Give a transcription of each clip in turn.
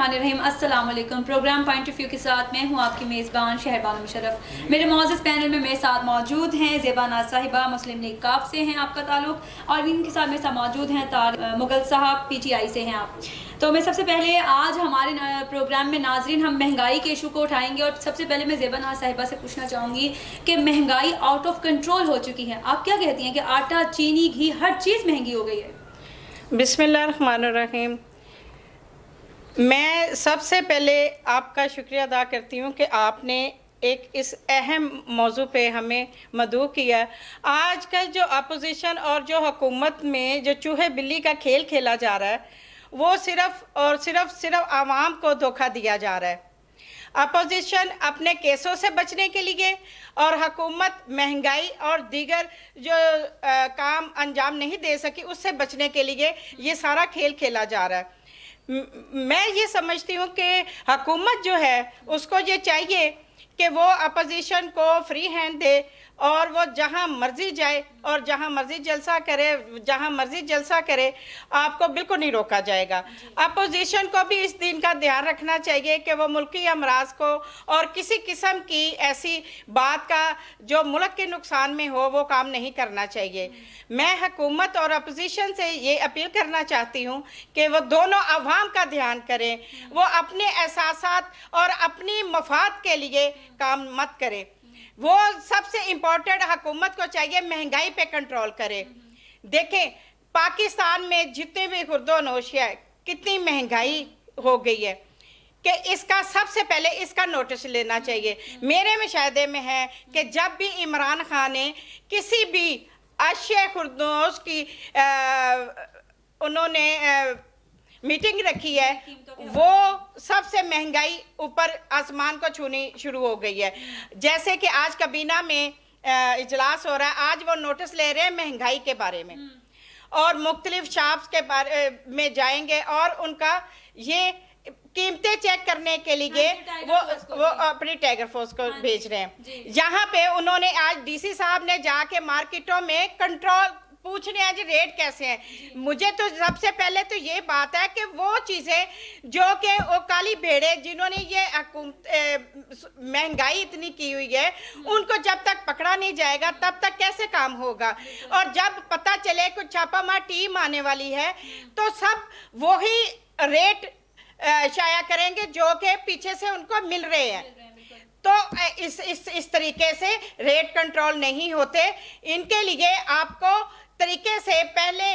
बिस्मिल्लाहिर्रहमानिर्रहीम। अस्सलाम वालेकुम। प्रोग्राम पॉइंट ऑफ व्यू के साथ मैं हूँ आपकी मेज़बान शहरबानो मुशर्रफ। मेरे मौजूद पैनल में मेरे साथ मौजूद हैं ज़ेबा नाज़ साहिबा, मुस्लिम लीग काफ से हैं आपका ताल्लुक, और इनके साथ मेरे साथ मौजूद हैं तार मुगल साहब, PTI से हैं आप। तो मैं सबसे पहले आज हमारे प्रोग्राम में नाजरीन हम महंगाई के इशू को उठाएंगे, और सबसे पहले मैं ज़ेबा नाज़ साहिबा से पूछना चाहूँगी कि महंगाई आउट ऑफ कंट्रोल हो चुकी है, आप क्या कहती हैं कि आटा, चीनी, घी, हर चीज़ महंगी हो गई है? बिस्मिल्लाहिर्रहमानिर्रहीम। मैं सबसे पहले आपका शुक्रिया अदा करती हूँ कि आपने एक इस अहम मौजू पे हमें मदऊ किया। आजकल जो अपोजिशन और जो हुकूमत में जो चूहे बिल्ली का खेल खेला जा रहा है, वो सिर्फ और सिर्फ आवाम को धोखा दिया जा रहा है। अपोजिशन अपने केसों से बचने के लिए और हुकूमत महंगाई और दीगर जो काम अंजाम नहीं दे सकी उससे बचने के लिए ये सारा खेल खेला जा रहा है। मैं ये समझती हूँ कि हुकूमत जो है उसको ये चाहिए कि वो अपोजिशन को फ्री हैंड दे और वो जहाँ मर्जी जाए और जहाँ मर्जी जलसा करे, आपको बिल्कुल नहीं रोका जाएगा। अपोजिशन को भी इस दिन का ध्यान रखना चाहिए कि वो मुल्की अमराज को और किसी किस्म की ऐसी बात का जो मुल्क के नुकसान में हो वो काम नहीं करना चाहिए। मैं हुकूमत और अपोजिशन से ये अपील करना चाहती हूँ कि वो दोनों अवाम का ध्यान करें, वो अपने एहसासात और अपनी मफाद के लिए काम मत करें। वो सबसे इम्पोर्टेंट हुकूमत को चाहिए महंगाई पे कंट्रोल करे। देखें पाकिस्तान में जितने भी खुर्दोनोश है, कितनी महंगाई हो गई है कि इसका सबसे पहले इसका नोटिस लेना चाहिए। मेरे मुशाहिदे में है कि जब भी इमरान खान ने किसी भी अशिया खुर्दोनोश की उन्होंने मीटिंग रखी है, वो सबसे महंगाई ऊपर आसमान को छूनी शुरू हो गई है। जैसे कि आज कबीना में इजलास हो रहा है, आज वो नोटिस ले रहे हैं महंगाई के बारे में और मुख्तलिफ शॉप्स के बारे में जाएंगे और उनका ये कीमतें चेक करने के लिए वो अपनी टाइगर फोर्स को भेज रहे हैं। यहाँ पे उन्होंने आज DC साहब ने जाके मार्केटों में कंट्रोल पूछने आज रेट कैसे हैं। मुझे तो सबसे पहले तो ये बात है कि वो चीज़ें जो कि वो काली भेड़े जिन्होंने ये महंगाई इतनी की हुई है, उनको जब तक पकड़ा नहीं जाएगा तब तक कैसे काम होगा। और जब पता चले कुछ छापामार टीम आने वाली है तो सब वही रेट शाया करेंगे जो कि पीछे से उनको मिल रहे हैं। तो इस तरीके से रेट कंट्रोल नहीं होते। इनके लिए आपको तरीके से पहले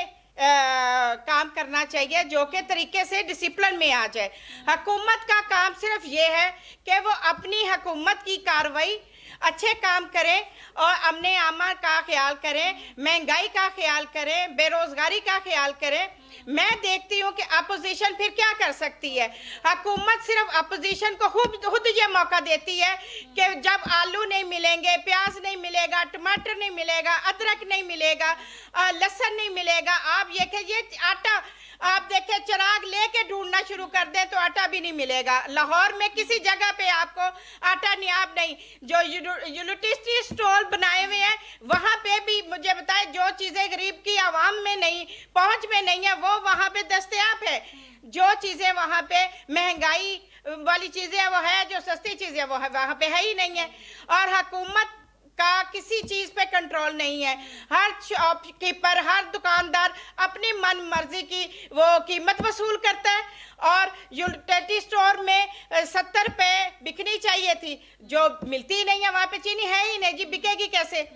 काम करना चाहिए जो कि तरीके से डिसिप्लिन में आ जाए। हुकूमत का काम सिर्फ ये है कि वो अपनी हुकूमत की कार्रवाई अच्छे काम करें और अमने आमा का ख्याल करें, महंगाई का ख्याल करें, बेरोज़गारी का ख्याल करें। मैं देखती हूँ कि अपोजिशन फिर क्या कर सकती है। हुकूमत सिर्फ अपोजिशन को खुद ये मौका देती है कि जब आलू नहीं मिलेंगे, प्याज नहीं मिलेगा, टमाटर नहीं मिलेगा, अदरक नहीं मिलेगा, लहसुन नहीं मिलेगा, आप ये आटा आप देखें चिराग लेके ढूंढना शुरू कर दें तो आटा भी नहीं मिलेगा। लाहौर में किसी जगह पे आपको आटा नियाब नहीं। जो यूटिलिटी स्टोर बनाए हुए हैं वहाँ पे भी मुझे बताए जो चीज़ें गरीब की आवाम में नहीं पहुँच में नहीं है वो वहाँ पे दस्तयाब है। जो चीज़ें वहाँ पे महंगाई वाली चीज़ें वो है, जो सस्ती चीज़ें वो है वहाँ पे है ही नहीं है। और हुकूमत का किसी चीज़ पे कंट्रोल नहीं है। हर शॉपकीपर, हर दुकानदार अपनी मन मर्जी की वो कीमत वसूल करता है। और यूटिलिटी स्टोर में 70 रुपये बिकनी चाहिए थी, जो मिलती नहीं है, वहाँ पे चीनी है ही नहीं जी, बिकेगी कैसे।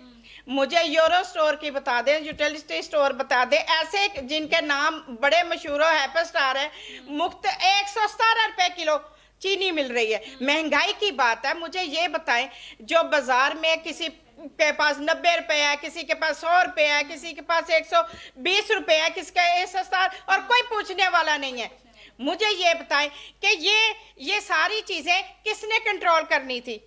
मुझे यूरो स्टोर की बता दें, यूटिलिटी स्टोर बता दें, ऐसे जिनके नाम बड़े मशहूर हैपर स्टार है, मुफ्त 117 रुपये किलो चीनी मिल रही है। महंगाई की बात है। मुझे ये बताएं जो बाजार में किसी के पास 90 रुपये है, किसी के पास 100 रुपये है, किसी के पास 120 रुपये है, किसका 117 और कोई पूछने वाला नहीं है। मुझे ये बताएं कि ये सारी चीजें किसने कंट्रोल करनी थी?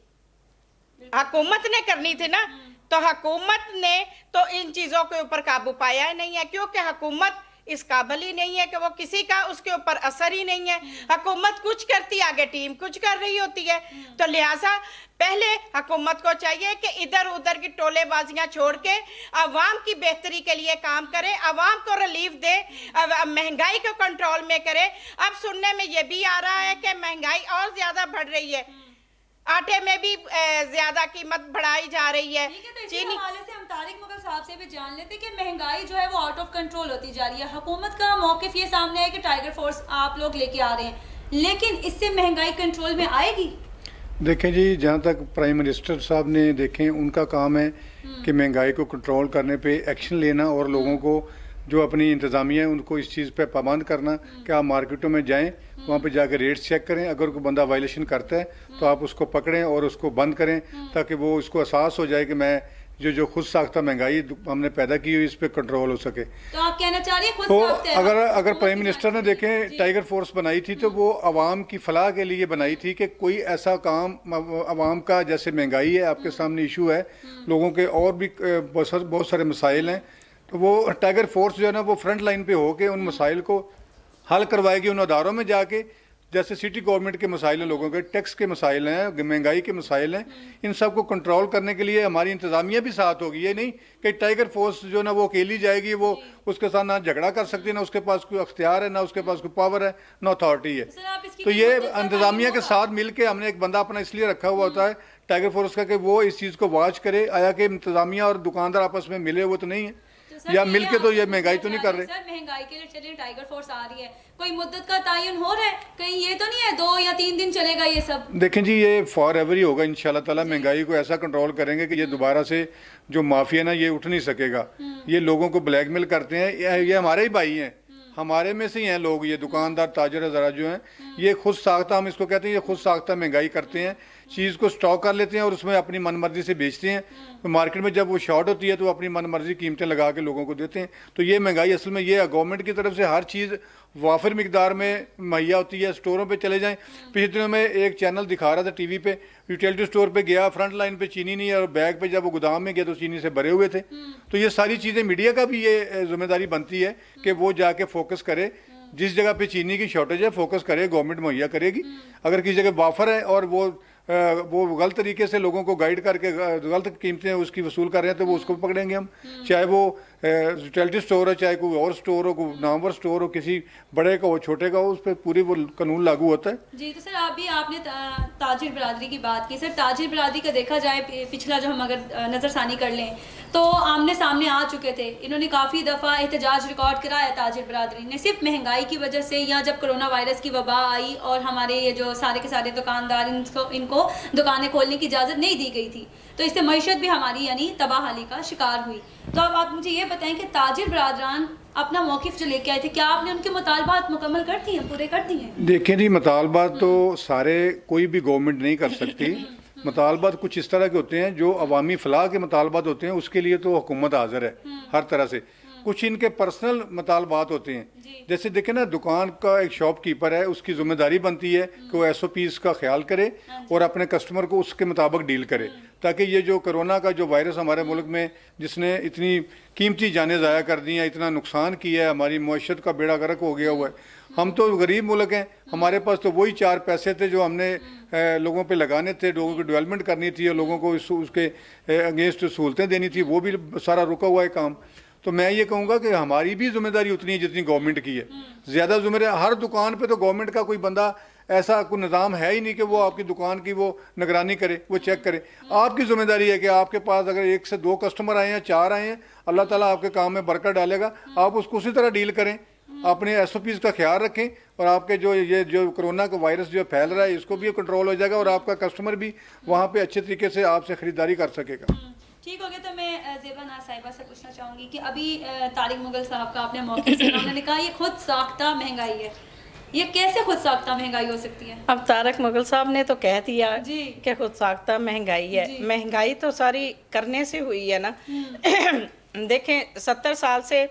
हुकूमत ने करनी थी ना। तो हुकूमत ने तो इन चीजों के ऊपर काबू पाया ही नहीं है, क्योंकि हुकूमत اس قابل ہی نہیں ہے کہ وہ کسی کا اس کے اوپر اثر ہی نہیں ہے. حکومت کچھ کرتی آگے ٹیم کچھ کر رہی ہوتی ہے. تو لہٰذا پہلے حکومت کو چاہیے کہ ادھر ادھر کی ٹولے بازیاں چھوڑ کے عوام کی بہتری کے لیے کام کرے, عوام کو ریلیف دے, مہنگائی کو کنٹرول میں کرے. اب سننے میں یہ بھی آ رہا ہے کہ مہنگائی اور زیادہ بڑھ رہی ہے, آٹے میں بھی زیادہ قیمت بڑھائی جا رہی ہے. چینی حوالے سے ہم طارق مغل صاحب سے بھی جان لیتے کہ مہنگائی جو ہے وہ آؤٹ آف کنٹرول ہوتی جا رہی ہے. حکومت کا موقف یہ سامنے ہے کہ ٹائیگر فورس آپ لوگ لے کے آ رہے ہیں, لیکن اس سے مہنگائی کنٹرول میں آئے گی؟ دیکھیں جی, جہاں تک پرائم منسٹر صاحب نے دیکھیں ان کا کام ہے کہ مہنگائی کو کنٹرول کرنے پہ ایکشن لینا اور لوگوں کو جو اپنی انتظامیہ ہے ان کو اس چیز پہ پابند کرنا کہ آپ مارکیٹوں میں جائیں, وہاں پہ جا کے ریٹس چیک کریں, اگر کوئی بندہ وائلیشن کرتا ہے تو آپ اس کو پکڑیں اور اس کو بند کریں تاکہ وہ اس کو احساس ہو جائے کہ میں جو خود ساختہ مہنگائی ہم نے پیدا کی ہوئی اس پہ کنٹرول ہو سکے. تو آپ کہنا چاہ رہے ہیں خود تو ساختہ ہے. اگر پرائم منسٹر نے دیکھیں ٹائیگر فورس بنائی تھی تو وہ عوام کی فلاح کے لیے بنائی تھی کہ کوئی ایسا کام عوام کا, جیسے مہنگائی ہے آپ کے سامنے ایشو ہے, لوگوں کے اور بھی بہت سارے مسائل ہیں, تو وہ ٹائیگر فورس جو ہے نا وہ فرنٹ لائن پہ ہو کے ان مسائل کو حل کروائے گی ان اداروں میں جا کے. جیسے سٹی گورنمنٹ کے مسائل ہیں, لوگوں کے ٹیکس کے مسائل ہیں, مہنگائی کے مسائل ہیں, ان سب کو کنٹرول کرنے کے لیے ہماری انتظامیہ بھی ساتھ ہوگی. یہ نہیں کہ ٹائیگر فورس جو نا وہ اکیلی جائے گی, وہ اس کے ساتھ نہ جھگڑا کر سکتی, نہ اس کے پاس کوئی اختیار ہے, نہ اس کے پاس کوئی پاور ہے, نہ اتھارٹی ہے. تو یہ انتظامیہ کے ساتھ مل کے ہم نے ایک بندہ اپنا اس لیے رکھا ہوا ہوتا ہے ٹائیگر فورس کا کہ وہ اس چیز کو واچ کرے. آیا کہ انتظامیہ اور دکاندار آپس میں ملے وہ تو نہیں ہے, یا مل کے تو یہ مہنگائی تو نہیں کر رہے. سر مہنگائی کے لیے چلیے ٹائیگر فورس آ رہی ہے, کوئی مدت کا تعین ہو رہا ہے کہیں؟ یہ تو نہیں ہے 2 یا 3 دن چلے گا یہ سب؟ دیکھیں جی, یہ فار ایور ہی ہوگا انشاءاللہ تعالیٰ. مہنگائی کو ایسا کنٹرول کریں گے کہ یہ دوبارہ سے جو مافیا نا یہ اٹھ نہیں سکے گا. یہ لوگوں کو بلیک میل کرتے ہیں, یہ ہمارے ہی بھائی ہیں, ہمارے میں سے ہی ہیں لوگ, یہ دکاندار تاجر ہزارہ جو ہیں, یہ خود ساختہ, ہم اس کو کہتے ہیں یہ خود ساختہ مہنگائی کرتے ہیں. چیز کو سٹاک کر لیتے ہیں اور اس میں اپنی من مرضی سے بیچتے ہیں. مارکیٹ میں جب وہ شارٹ ہوتی ہے تو وہ اپنی من مرضی قیمتیں لگا کے لوگوں کو دیتے ہیں. تو یہ مہنگائی اصل میں یہ گورنمنٹ کی طرف سے ہر چیز وافر مقدار میں مہیا ہوتی ہے. اسٹوروں پہ چلے جائیں, پچھلے دنوں میں ایک چینل دکھا رہا تھا ٹی وی پہ, یوٹیلٹی اسٹور پہ گیا, فرنٹ لائن پہ چینی نہیں ہے, اور بیگ پہ جب وہ گودام میں گیا تو چینی سے بھرے ہوئے تھے. تو یہ ساری چیزیں میڈیا کا بھی یہ ذمہ داری بنتی ہے کہ وہ جا کے فوکس کرے, جس جگہ پہ چینی کی شارٹیج ہے فوکس کرے, گورنمنٹ مہیا کرے گی. اگر کسی جگہ وافر ہے اور وہ غلط طریقے سے لوگوں کو گائیڈ کر کے غلط قیمتیں اس کی وصول کر رہے ہیں تو وہ اس کو پکڑیں گے ہم. چاہے وہ ریٹیل اسٹور ہے, چاہے کوئی اور اسٹور ہو, کوئی نامور اسٹور ہو, کسی بڑے کا ہو چھوٹے کا ہو, اس پہ پوری وہ قانون لاگو ہوتا ہے. جی تو سر آپ نے تاجر برادری کی بات کی. سر تاجر برادری کا دیکھا جائے پچھلا جو ہم اگر نظر ثانی کر لیں تو آمنے سامنے آ چکے تھے, انہوں نے کافی دفعہ احتجاج ریکارڈ کرایا تاجر برادری نے, صرف مہنگائی کی وجہ سے, یا جب کرونا وائرس کی وبا آئی اور ہمارے یہ جو سارے کے سارے دکاندار ان کو دکانیں کھولنے کی اجازت نہیں دی گئی تھی, تو اس سے معیشت بھی ہماری یعنی تباہ حالی کا شکار ہوئی. تو اب آپ مجھے یہ بتائیں کہ تاجر برادران اپنا موقف جو لے کے آئے تھے, کیا آپ نے ان کے مطالبات مکمل کر دیے ہیں, پورے کر دیے ہیں؟ دیکھیں جی, مطالبات تو سارے کوئی بھی گورنمنٹ نہیں کر سکتی. مطالبات کچھ اس طرح کے ہوتے ہیں جو عوامی فلاح کے مطالبات ہوتے ہیں, اس کے لیے تو حکومت حاضر ہے ہر طرح سے. کچھ ان کے پرسنل مطالبات ہوتے ہیں, جیسے دیکھیں نا, دکان کا ایک شاپ کیپر ہے, اس کی ذمہ داری بنتی ہے کہ وہ ایس او پیز کا خیال کرے اور اپنے کسٹمر کو اس کے مطابق ڈیل کرے, تاکہ یہ جو کرونا کا جو وائرس ہمارے ملک میں جس نے اتنی قیمتی جانیں ضائع کر دی ہیں, اتنا نقصان کیا ہے, ہماری معیشت کا بیڑا غرق ہو گیا ہوا ہے. ہم تو غریب ملک ہیں, ہمارے پاس تو وہی 4 پیسے تھے جو ہم نے لوگوں پہ لگانے تھے, لوگوں کی ڈیولپمنٹ کرنی تھی اور لوگوں کو اس کے اگینسٹ سہولتیں دینی تھی, وہ بھی سارا رکا ہوا ہے کام. تو میں یہ کہوں گا کہ ہماری بھی ذمہ داری اتنی ہے جتنی گورنمنٹ کی ہے. زیادہ ذمہ داری ہر دکان پہ تو گورنمنٹ کا کوئی بندہ ایسا کوئی نظام ہے ہی نہیں کہ وہ آپ کی دکان کی وہ نگرانی کرے, وہ چیک کرے. آپ کی ذمہ داری ہے کہ آپ کے پاس اگر 1 سے 2 کسٹمر آئے ہیں, 4 آئے ہیں, اللہ تعالیٰ آپ کے کام میں برکت ڈالے گا, آپ اس کو اسی طرح ڈیل کریں, اپنے ایس او پیز کا خیال رکھیں, اور آپ کے جو کرونا کا وائرس جو پھیل رہا ہے اس کو بھی کنٹرول ہو جائے گا, اور آپ کا کسٹمر بھی وہاں پہ اچھے طریقے سے آپ سے خریداری کر سکے گا. ٹھیک ہو گیا. تو میں زیبا ناز صاحبہ سے پوچھنا چاہوں گی کہ ابھی طارق مغل صاحب کا آپ نے موقع سے انہوں نے کہا یہ خود ساختہ مہنگائی ہے, یہ کیسے خود ساختہ مہنگائی ہو سکتی ہے؟ اب طارق مغل صاحب نے تو کہہ دیا جی کہ خود ساختہ مہنگائی ہے. مہنگائی تو ساری کرنے سے ہوئی ہے نا. دیکھیں 70 سال سے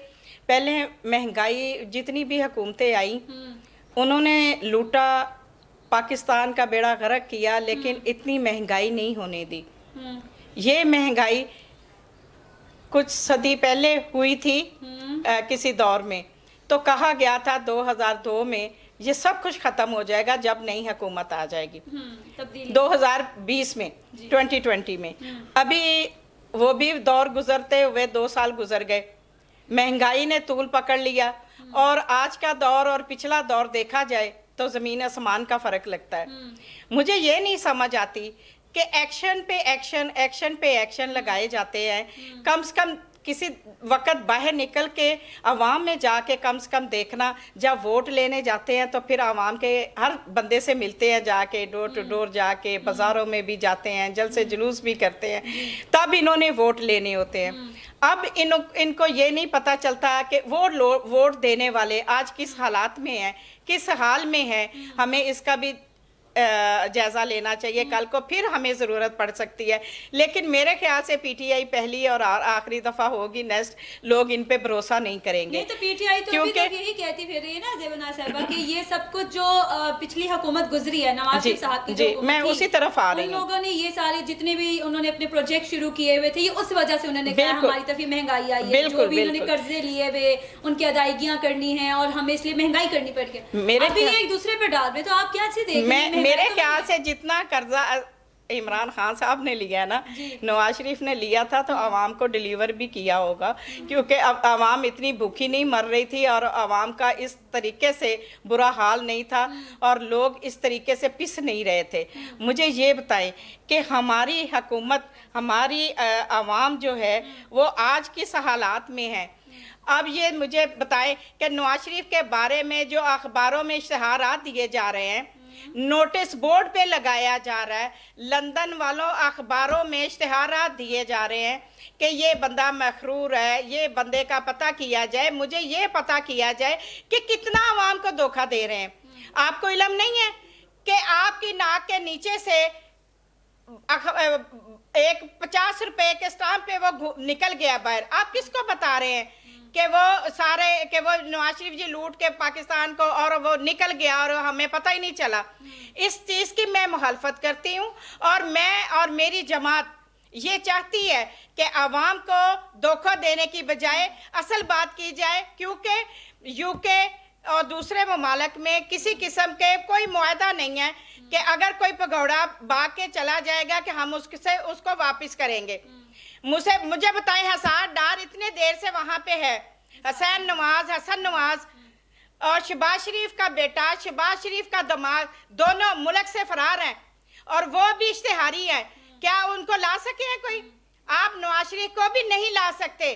پہلے مہنگائی جتنی بھی حکومتیں آئیں انہوں نے لوٹا, پاکستان کا بیڑا غرق کیا, لیکن اتنی مہنگائی نہیں ہونے دی. یہ مہنگائی کچھ صدی پہلے ہوئی تھی کسی دور میں, तो कहा गया था 2002 में ये सब कुछ खत्म हो जाएगा जब नई हुकूमत आ जाएगी, तब्दीली 2020 में, 2020 में। अभी वो भी दौर गुजरते हुए 2 साल गुजर गए, महंगाई ने तूल पकड़ लिया, और आज का दौर और पिछला दौर देखा जाए तो ज़मीन आसमान का फ़र्क लगता है। मुझे ये नहीं समझ आती कि एक्शन पे एक्शन, एक्शन पे एक्शन लगाए जाते हैं। कम से कम किसी वक्त बाहर निकल के आवाम में जाके कम से कम देखना, जब वोट लेने जाते हैं तो फिर आवाम के हर बंदे से मिलते हैं, जाके डोर टू डोर जाके, बाज़ारों में भी जाते हैं, जलसे जुलूस भी करते हैं, तब इन्होंने वोट लेने होते हैं। अब इनको ये नहीं पता चलता कि वोट देने वाले आज किस हालात में हैं, किस हाल में है। हमें इसका भी जायज़ा लेना चाहिए, कल को फिर हमें ज़रूरत पड़ सकती है। लेकिन मेरे ख्याल से पीटीआई पहली और आखिरी दफ़ा होगी, नेक्स्ट लोग इन पे भरोसा नहीं करेंगे। नहीं तो पीटीआई तो अभी तक यही कहती फिर रही है ना ज़ेबना साहिबा कि ये सब कुछ जो पिछली हुकूमत गुजरी है, नवाज शरीफ साहब की जो मैं उसी तरफ आ रही हूँ। उन लोगों ने ये सारे जितने भी उन्होंने अपने प्रोजेक्ट शुरू किए हुए थे, ये उस वजह से उन्होंने कहा हमारी तरफ महंगाई आई है, जो भी उन्होंने कर्जे लिए हुए उनकी अदायगियां करनी है और हमें इसलिए महंगाई करनी पड़ गई। अभी एक दूसरे पे डाल रहे, तो आप क्या से देख रहे हैं? मेरे ख्याल से जितना कर्जा इमरान खान साहब ने लिया ना, नवाज शरीफ ने लिया था, तो आवाम को डिलीवर भी किया होगा, क्योंकि अब आवाम इतनी भूखी नहीं मर रही थी और आवाम का इस तरीके से बुरा हाल नहीं था और लोग इस तरीके से पिस नहीं रहे थे। मुझे ये बताएं कि हमारी हुकूमत, हमारी आवाम जो है वो आज किस हालात में है। अब ये मुझे बताएं कि नवाज शरीफ के बारे में जो अखबारों में इश्तहारात दिए जा रहे हैं, नोटिस बोर्ड पे लगाया जा रहा है, लंदन वालों अखबारों में इश्तहारात दिए जा रहे हैं कि ये बंदा मखरूर है, ये बंदे का पता किया जाए, मुझे ये पता किया जाए कि कितना आवाम को धोखा दे रहे हैं। आपको इल्म नहीं है कि आपकी नाक के नीचे से एक 50 रुपए के स्टाम्प पे वो निकल गया बाहर, आप किसको बता रहे हैं कि वो सारे कि वो नवाज शरीफ जी लूट के पाकिस्तान को और वो निकल गया और हमें पता ही नहीं चला। इस चीज़ की मैं मुखालफत करती हूँ और मैं और मेरी जमात ये चाहती है कि आवाम को धोखा देने की बजाय असल बात की जाए, क्योंकि यूके और दूसरे ममालिक में किसी किस्म के कोई मुआहदा नहीं है कि अगर कोई पगौड़ा भाग के चला जाएगा कि हम उसको वापस करेंगे। मुझे बताएं, हसन डार इतने देर से वहाँ पे है, हसन नवाज और शहबाज शरीफ का बेटा, शहबाज शरीफ का दामाद, दोनों मुल्क से फरार हैं और वो भी इश्तिहारी हैं। क्या उनको ला सके हैं कोई? आप नवाज शरीफ को भी नहीं ला सकते।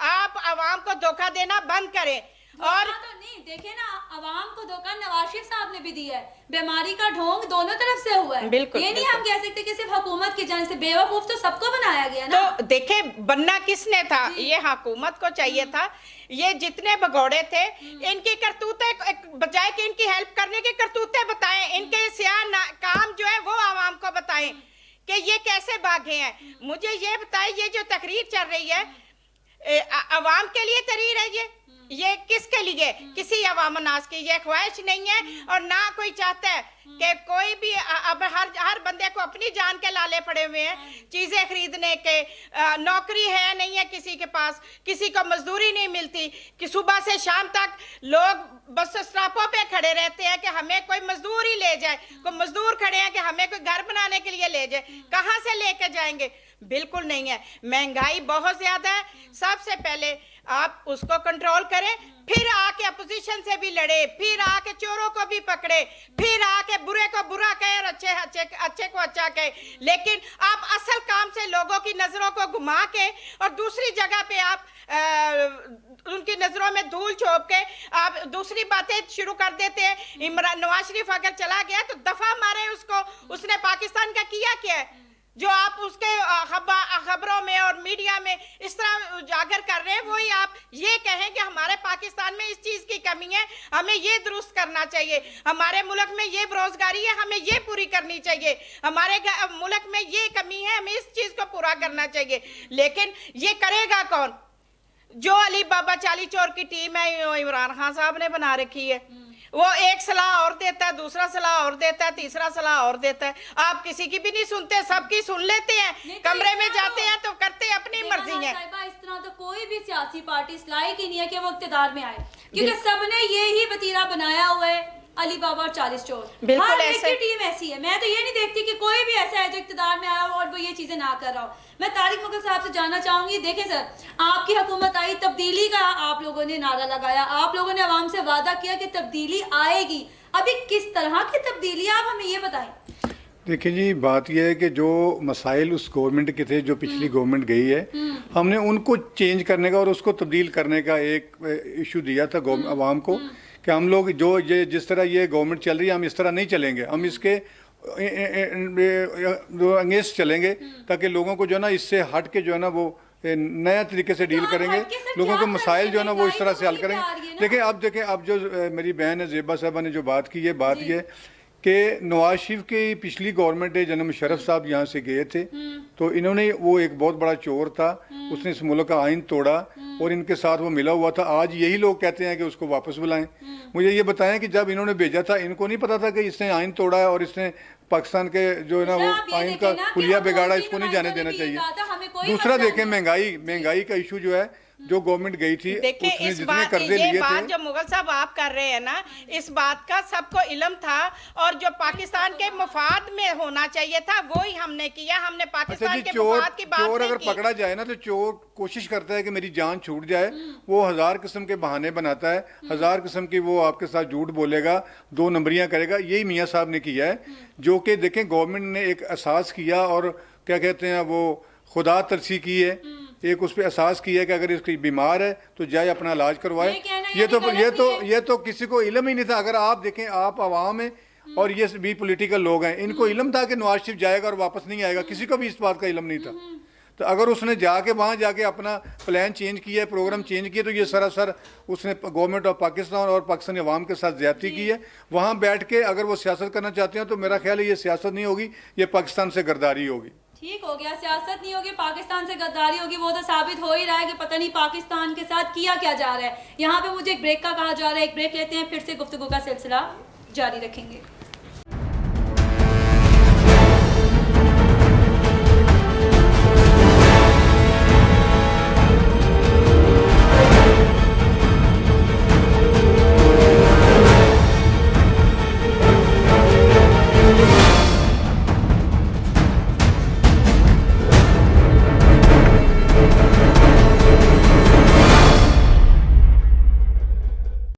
आप आवाम को धोखा देना बंद करें। और तो नहीं देखे ना, आवाम को धोखा नवाज शरीफ साहब ने भी दिया है, बीमारी का ढोंग दोनों तरफ से हुआ है। बिल्कुल, ये नहीं हम कह सकते कि सिर्फ हुकूमत की जान से, बेवकूफ तो सबको बनाया गया ना। तो देखे बनना किसने था, ये हुकूमत को चाहिए था। ये जितने भगौड़े थे इनकी करतूतें, बजाय कि इनकी हेल्प करने की करतूतें बताएं, इनके सियाह काम जो है वो आवाम को बताएं कि ये कैसे भागे हैं। मुझे ये बताएं, ये जो तकरीर चल रही है आवाम के लिए तकरीर है, ये किसके लिए? किसी अवाम नास की ये ख्वाहिश नहीं है और ना कोई चाहता है कि कोई भी। अब हर बंदे को अपनी जान के लाले पड़े हुए हैं चीज़ें खरीदने के। नौकरी है नहीं है किसी के पास, किसी को मजदूरी नहीं मिलती कि सुबह से शाम तक लोग बस स्टॉपों पे खड़े रहते हैं कि हमें कोई मजदूरी ले जाए। कोई मजदूर खड़े हैं कि हमें कोई घर बनाने के लिए ले जाए, कहाँ से लेके जाएंगे? बिल्कुल नहीं है। महंगाई बहुत ज़्यादा है। सबसे पहले आप उसको कंट्रोल करें, फिर आके अपोजिशन से भी लड़े, फिर आके चोरों को भी पकड़े, फिर आके बुरे को बुरा कहे और अच्छे को अच्छा कहे। लेकिन आप असल काम से लोगों की नजरों को घुमा के और दूसरी जगह पे आप उनकी नजरों में धूल झोंक के आप दूसरी बातें शुरू कर देते हैं। इमरान नवाज शरीफ अगर चला गया तो दफा मारे उसको, उसने पाकिस्तान का किया क्या है जो आप उसके खबरों में और मीडिया में इस तरह उजागर कर रहे हैं? वही आप ये कहें कि हमारे पाकिस्तान में इस चीज़ की कमी है, हमें ये दुरुस्त करना चाहिए, हमारे मुल्क में ये बेरोजगारी है, हमें ये पूरी करनी चाहिए, हमारे मुल्क में ये कमी है, हमें इस चीज़ को पूरा करना चाहिए। लेकिन ये करेगा कौन? जो अली बाबा चाली चोर की टीम है इमरान खान साहब ने बना रखी है। वो एक सलाह और देता है, दूसरा सलाह और देता है, तीसरा सलाह और देता है। आप किसी की भी नहीं सुनते, सबकी सुन लेते हैं। कमरे में जाते हैं तो करते अपनी मर्जी है। इस तरह तो कोई भी सियासी पार्टी इस लायक ही नहीं है कि वो इख्तियार में आए। کیونکہ سب نے یہی وتیرہ بنایا ہوا ہے، علی بابا اور 40 چور، بالکل ہر ایک ایسے کی ٹیم ایسی ہے. میں تو یہ نہیں دیکھتی کہ کوئی بھی ایسا ہے جو اقتدار میں آیا ہو اور وہ یہ چیزیں نہ کر رہا ہو. میں طارق مغل صاحب سے جاننا چاہوں گی، دیکھیں سر، آپ کی حکومت آئی، تبدیلی کا آپ لوگوں نے نعرہ لگایا، آپ لوگوں نے عوام سے وعدہ کیا کہ تبدیلی آئے گی. ابھی کس طرح کی تبدیلی ہے، آپ ہمیں یہ بتائیں. دیکھیں جی، بات یہ ہے کہ جو مسائل اس گورنمنٹ کے تھے، جو پچھلی گورنمنٹ گئی ہے، ہم نے ان کو چینج کرنے کا اور اس کو تبدیل کرنے کا ایک ایشو دیا تھا عوام کو کہ ہم لوگ جس طرح یہ گورنمنٹ چل رہی ہے ہم اس طرح نہیں چلیں گے، ہم اس کے انگیسٹ چلیں گے تاکہ لوگوں کو جو ہے نا اس سے ہٹ کے جو ہے نا وہ نیا طریقے سے ڈیل کریں گے، لوگوں کے مسائل جو ہے نا وہ اس طرح سے حل کریں گے. دیکھیں اب جو میری بہن ہے زیبا صاحبہ نے جو بات کی ہے، بات یہ کہ نواز شریف کی پچھلی گورنمنٹ ہے، جناب مشرف صاحب یہاں سے گئے تھے تو انہوں نے، وہ ایک بہت بڑا چور تھا، اس نے اس ملک کا آئین توڑا اور ان کے ساتھ وہ ملا ہوا تھا. آج یہی لوگ کہتے ہیں کہ اس کو واپس بلائیں. مجھے یہ بتائیں کہ جب انہوں نے بھیجا تھا ان کو نہیں پتا تھا کہ اس نے آئین توڑا ہے اور اس نے پاکستان کے جو ہے نا وہ آئین کا کلیہ بگاڑا، اس کو نہیں جانے دینا چاہیے. دوسرا دیکھیں مہنگائی کا ایشو جو ہے، جو گورنمنٹ گئی تھی دیکھیں اس نے اس جتنے بات قرضے یہ لیے بات تھے، جو مغل صاحب آپ کر رہے ہیں نا، اس بات کا سب کو علم تھا اور جو پاکستان کے مفاد میں ہونا چاہیے تھا وہی ہم نے کیا. ہم نے پاکستان کے مفاد کی بات چور نہیں اگر کی. پکڑا جائے نا تو چور کوشش کرتا ہے کہ میری جان چھوٹ جائے، وہ ہزار قسم کے بہانے بناتا ہے، ہزار قسم کی وہ آپ کے ساتھ جھوٹ بولے گا، 2 نمبریاں کرے گا. یہی میاں صاحب نے کیا ہے، جو کہ دیکھیں گورنمنٹ نے ایک احساس کیا اور کیا کہتے ہیں وہ خدا ترسی کی ہے، ایک اس پہ احساس کیا ہے کہ اگر اس کی بیمار ہے تو جائے اپنا علاج کروائے. یہ تو کسی کو علم ہی نہیں تھا. اگر آپ دیکھیں، آپ عوام ہیں اور یہ بھی پولیٹیکل لوگ ہیں، ان کو علم تھا کہ نواز شریف جائے گا اور واپس نہیں آئے گا، کسی کو بھی اس بات کا علم نہیں تھا. تو اگر اس نے وہاں جا کے اپنا پلان چینج کیا ہے، پروگرام چینج کیا، تو یہ سراسر اس نے گورنمنٹ آف پاکستان اور پاکستانی عوام کے ساتھ زیادتی کی ہے. وہاں بیٹھ کے اگر وہ سیاست کرنا چاہتے ہیں تو میرا خیال ہے یہ سیاست نہیں ہوگی، یہ پاکستان سے غداری ہوگی. ٹھیک ہو گیا، سیاست نہیں ہوگی، پاکستان سے غداری ہوگی. وہ تو ثابت ہو ہی رہا ہے کہ پتہ نہیں پاکستان کے ساتھ کیا جا رہا ہے. یہاں پہ مجھے ایک بریک کا کہا جا رہا ہے، ایک بریک لیتے ہیں، پھر سے گفتگو کا سلسلہ جاری رکھیں گے.